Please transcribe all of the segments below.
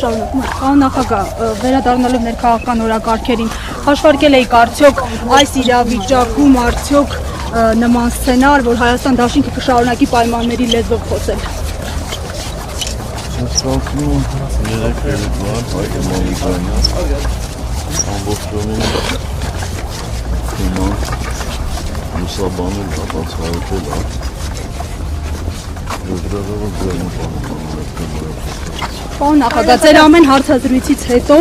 Պարոն նախագահ, վերադառնալով ներքաղաքական օրակարգերին, հաշվարկել եք արդյոք այս իրավիճակում արդյոք նման սցենար, որ Հայաստան դաշինքը կշարունակի պայմանների լեզվով խոսել։ Պարոն նախագահ, ձեր ամեն հարցազրույցից հետո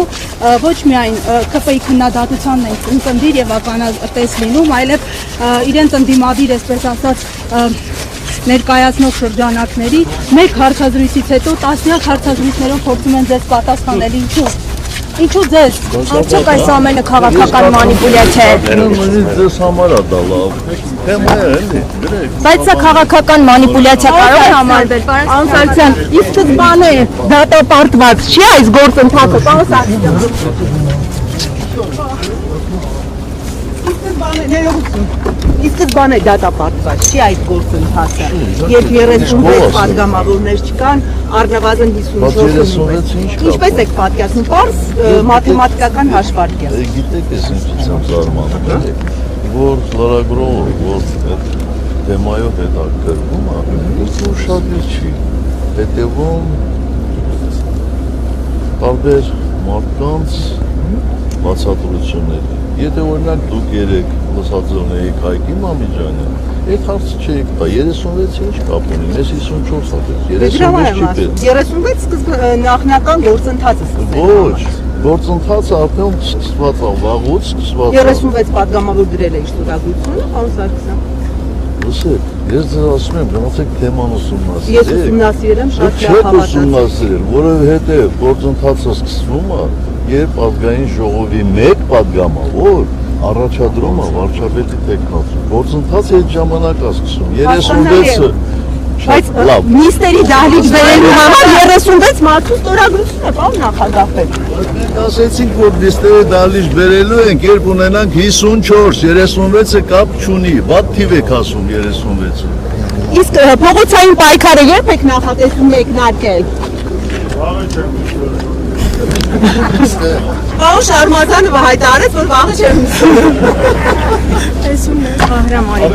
ոչ միայն ԿՊ-ի քննադատությանն են ընկնդիր եւ ականատես լինում, այլև իրենց ընդդիմադիր, այսպես ասած, ներկայացնող շրջանակների մեկ հարցազրույցից հետո տասնյակ հարցազրույցներով փորձում են ձեզ պատասխանել, ինչու ձեզ, արդյոք այս ամենը քաղաքական մանիպուլյացիա է։ Ձեզ համար է դա լավ, թեմա է, էլի, գրեք։ Բայց սա քաղաքական մանիպուլյացիա կարող է համարվել, պարոն Սարգսյան, ի սկզբանե դատապարտված չի այս գործընթացը, պարոն Սարգսյան։ Ի սկզբանե դատապարտված չի այս գործընթացը, երբ 36 պատգամավորներ չկան, առնվազն 54 ինչպես եք պատկերացնում, պարզ մաթեմատիկական հաշվարկ է։ Գիտեք, ես ինչից եմ զարմանում, որ լրագրողը, որ թեմայով հետաքրքրվում է, ուշադիր չի, հետևում տարբեր մարդկանց բացատրությունների։ Եթե օրինակ դուք երեք լսածոն էիք Հայկի Մամիջանյան, այդ հարցը չէիք տա, 36-ը ինչ կապ ունի, մեզ 54 հատեց, 36 չի պետք։ 36 նախնական գործընթացը սկսել։ Ոչ, գործընթացը արդեն սկսված է, վաղուց սկսված է։ 36 պատգամավոր դրել է շտուրագությունը, պարոն Սարգսյան։ Լսեք, ես ձեզ ասում եմ, գնացեք թեման ուսումնասիրեք։ Ես ուսումնասիրել եմ, շատ լավ Չեք ուսումնասիրել, որովհետև գործընթացը սկսվում է, երբ ազգային ժողովի մեկ պատգամավոր առաջադրում է վարչապետի տեխնացու։ Գործընթացը այդ ժամանակ է սկսում, 36-ը Բայց նիստերի դահլիճ բերելու համար 36 մարդու ստորագրություն է, պարոն նախագահ։ Ասեցինք, որ նիստերի դահլիճ բերելու ենք, երբ ունենանք 54, 36-ը կապ չունի, վատ թիվ եք ասում 36-ը։ Իսկ փողոցային պայքարը երբ եք նախատեսում մեկնարկել։ Պարոն Շարմազանովը հայտարարեց, որ վաղը չեմ ուսում։ Տեսում եմ, Բահրամ Արի։